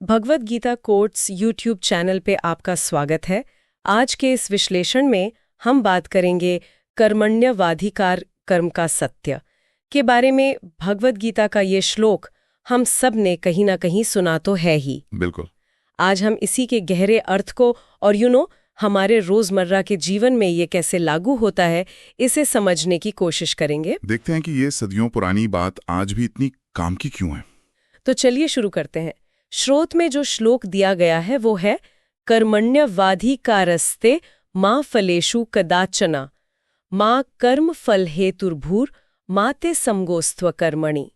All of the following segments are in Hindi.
Bhagavad Gita quotes YouTube channel पे आपका स्वागत है। आज के इस विश्लेषण में हम बात करेंगे कर्मण्यवाधिकार कर्म का सत्य के बारे में। भगवद गीता का ये श्लोक हम सब ने कहीं ना कहीं सुना तो है ही। बिल्कुल। आज हम इसी के गहरे अर्थ को और हमारे रोजमर्रा के जीवन में ये कैसे लागू होता है, इसे समझने की कोशिश करेंगे। देखते हैं कि ये सदियों पुरानी बात आज भी इतनी काम की क्यों है। तो चलिए शुरू करते हैं। श्रोत में जो श्लोक दिया गया है वो है कर्मण्यवाधिकारस्ते मां फलेषु कदाचना मां कर्म फल हेतुर्भूर माते समगोस्त्व कर्मणि।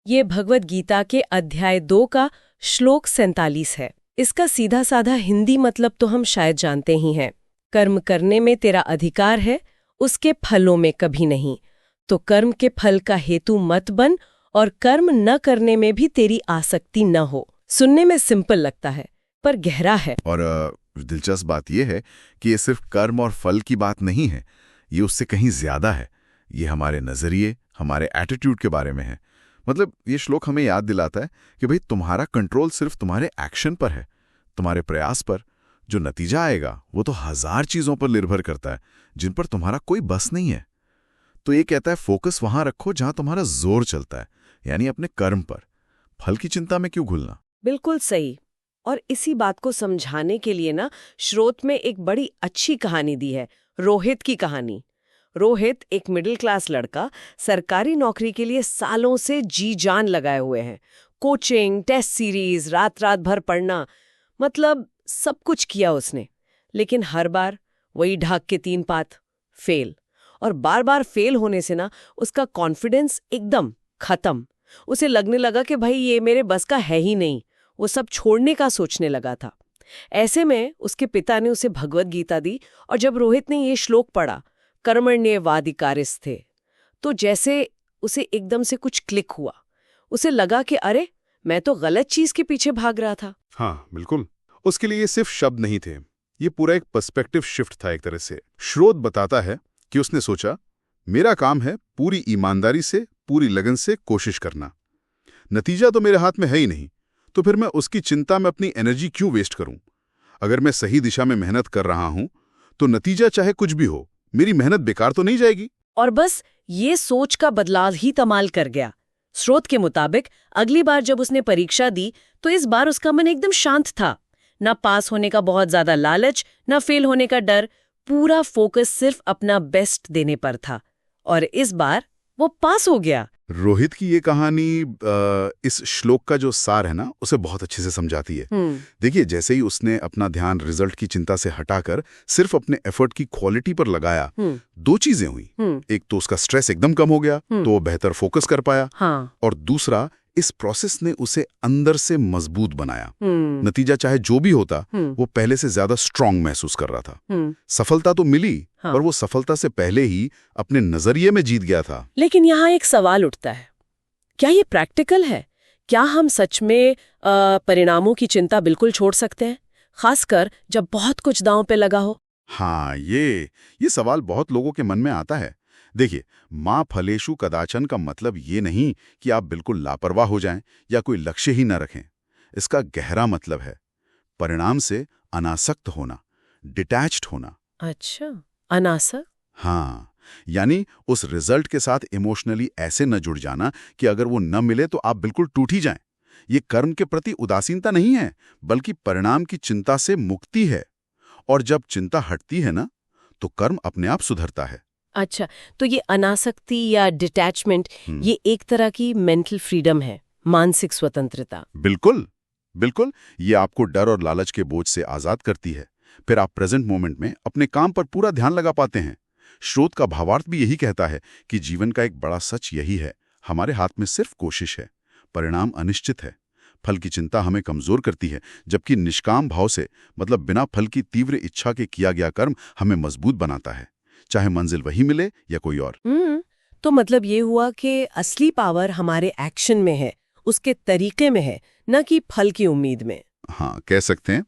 ये भगवद गीता के अध्याय 2 का श्लोक 47 है। इसका सीधा साधा हिंदी मतलब तो हम शायद जानते ही हैं। कर्म करने में तेरा अधिकार है, उसके फलों में कभी नहीं। तो कर्म के फल का हेतु मत बन और कर्म न करने में भी तेरी आसक्ति न हो। सुनने में सिंपल लगता है पर गहरा है। और दिलचस्प बात यह है कि ये सिर्फ कर्म और फल की बात नहीं है, ये उससे कहीं ज्यादा है। ये हमारे नजरिए, हमारे एटीट्यूड के बारे में है। मतलब ये श्लोक हमें याद दिलाता है कि भाई तुम्हारा कंट्रोल सिर्फ तुम्हारे एक्शन पर है, तुम्हारे प्रयास पर। जो नतीजा आएगा वो तो 1000 चीजों पर निर्भर करता है जिन पर तुम्हारा कोई बस नहीं है। तो ये कहता है फोकस वहां रखो जहां तुम्हारा जोर चलता है, यानी अपने कर्म पर। फल की चिंता में क्यों घुलना। बिल्कुल सही। और इसी बात को समझाने के लिए श्रोत में एक बड़ी अच्छी कहानी दी है, रोहित की कहानी। रोहित एक मिडिल क्लास लड़का, सरकारी नौकरी के लिए सालों से जी जान लगाए हुए हैं। कोचिंग, टेस्ट सीरीज, रात रात भर पढ़ना, मतलब सब कुछ किया उसने। लेकिन हर बार वही ढाक के 3 पात, फेल। और बार बार फेल होने से उसका कॉन्फिडेंस एकदम खत्म। उसे लगने लगा कि भाई ये मेरे बस का है ही नहीं। वो सब छोड़ने का सोचने लगा था। ऐसे में उसके पिता ने उसे भगवद गीता दी, और जब रोहित ने ये श्लोक पढ़ा, कर्मण्येवाधिकारस्ते, तो जैसे उसे एकदम से कुछ क्लिक हुआ। उसे लगा कि अरे, मैं तो गलत चीज के पीछे भाग रहा था। हाँ बिल्कुल। उसके लिए ये सिर्फ शब्द नहीं थे, ये पूरा एक पर्सपेक्टिव शिफ्ट था एक तरह से। श्रोत बताता है कि उसने सोचा, मेरा काम है पूरी ईमानदारी से, पूरी लगन से कोशिश करना। नतीजा तो मेरे हाथ में है ही नहीं, तो फिर मैं उसकी चिंता में अपनी एनर्जी क्यों वेस्ट करूं। अगर मैं सही दिशा में मेहनत कर रहा हूं तो नतीजा चाहे कुछ भी हो, मेरी मेहनत बेकार तो नहीं जाएगी। और बस ये सोच का बदलाव ही कमाल कर गया। स्रोत के मुताबिक अगली बार जब उसने परीक्षा दी तो इस बार उसका मन एकदम शांत था। ना पास होने का बहुत ज्यादा लालच, ना फेल होने का डर। पूरा फोकस सिर्फ अपना बेस्ट देने पर था, और इस बार वो पास हो गया। रोहित की ये कहानी इस श्लोक का जो सार है ना, उसे बहुत अच्छे से समझाती है। देखिए, जैसे ही उसने अपना ध्यान रिजल्ट की चिंता से हटाकर सिर्फ अपने एफर्ट की क्वालिटी पर लगाया, 2 चीजें हुई। एक तो उसका स्ट्रेस एकदम कम हो गया, तो वो बेहतर फोकस कर पाया। और दूसरा, इस प्रोसेस ने उसे अंदर से मजबूत बनाया। नतीजा चाहे जो भी होता, वो पहले से ज्यादा स्ट्रांग महसूस कर रहा था। सफलता तो मिली, पर वो सफलता से पहले ही अपने नजरिए में जीत गया था। लेकिन यहाँ एक सवाल उठता है, क्या ये प्रैक्टिकल है? क्या हम सच में परिणामों की चिंता बिल्कुल छोड़ सकते हैं, खासकर जब बहुत कुछ दांव पे लगा हो? हाँ, ये सवाल बहुत लोगों के मन में आता है। देखिए, मां फलेषु कदाचन का मतलब ये नहीं कि आप बिल्कुल लापरवाह हो जाएं या कोई लक्ष्य ही न रखें। इसका गहरा मतलब है परिणाम से अनासक्त होना, डिटैच्ड होना। अच्छा, अनासक्त? हाँ, यानी उस रिजल्ट के साथ इमोशनली ऐसे न जुड़ जाना कि अगर वो न मिले तो आप बिल्कुल टूट ही जाएं। ये कर्म के प्रति उदासीनता नहीं है, बल्कि परिणाम की चिंता से मुक्ति है। और जब चिंता हटती है ना, तो कर्म अपने आप सुधरता है। अच्छा, तो ये अनासक्ति या डिटैचमेंट, ये एक तरह की मेंटल फ्रीडम है, मानसिक स्वतंत्रता। बिल्कुल बिल्कुल। ये आपको डर और लालच के बोझ से आजाद करती है। फिर आप प्रेजेंट मोमेंट में अपने काम पर पूरा ध्यान लगा पाते हैं। श्रोत का भावार्थ भी यही कहता है कि जीवन का एक बड़ा सच यही है, हमारे हाथ में सिर्फ कोशिश है, परिणाम अनिश्चित है। फल की चिंता हमें कमजोर करती है, जबकि निष्काम भाव से, मतलब बिना फल की तीव्र इच्छा के किया गया कर्म हमें मजबूत बनाता है, चाहे मंजिल वही मिले या कोई और। तो मतलब ये हुआ कि असली पावर हमारे एक्शन में है, उसके तरीके में है, न कि फल की उम्मीद में। हाँ, कह सकते हैं।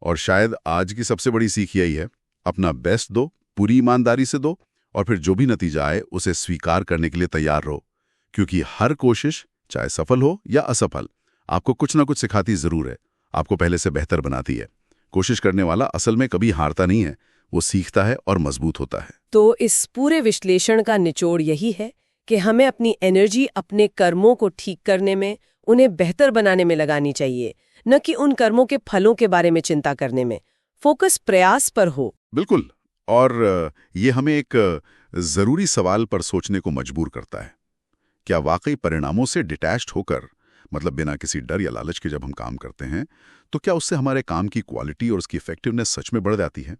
और शायद आज की सबसे बड़ी सीख यही है, अपना बेस्ट दो, पूरी ईमानदारी से दो, और फिर जो भी नतीजा आए उसे स्वीकार करने के लिए तैयार रहो। क्योंकि हर कोशिश, चाहे सफल हो या असफल, आपको कुछ ना कुछ सिखाती जरूर है। आपको पहले से बेहतर बनाती है। कोशिश करने वाला असल में कभी हारता नहीं है, वो सीखता है और मजबूत होता है। तो इस पूरे विश्लेषण का निचोड़ यही है कि हमें अपनी एनर्जी अपने कर्मों को ठीक करने में, उन्हें बेहतर बनाने में लगानी चाहिए, न कि उन कर्मों के फलों के बारे में चिंता करने में। फोकस प्रयास पर हो। बिल्कुल। और ये हमें एक जरूरी सवाल पर सोचने को मजबूर करता है। क्या वाकई परिणामों से डिटैच्ड होकर, मतलब बिना किसी डर या लालच के जब हम काम करते हैं, तो क्या उससे हमारे काम की क्वालिटी और उसकी इफेक्टिवनेस सच में बढ़ जाती है?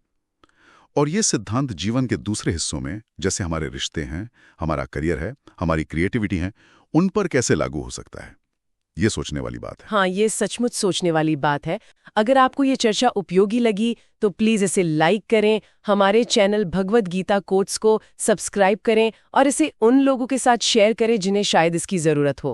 और ये सिद्धांत जीवन के दूसरे हिस्सों में, जैसे हमारे रिश्ते हैं, हमारा करियर है, हमारी क्रिएटिविटी है, उन पर कैसे लागू हो सकता है? ये सोचने वाली बात है। हाँ, ये सचमुच सोचने वाली बात है। अगर आपको ये चर्चा उपयोगी लगी तो प्लीज़ इसे लाइक करें, हमारे चैनल भगवद गीता कोट्स को सब्सक्राइब करें और इसे उन लोगों के साथ शेयर करें जिन्हें शायद इसकी ज़रूरत हो।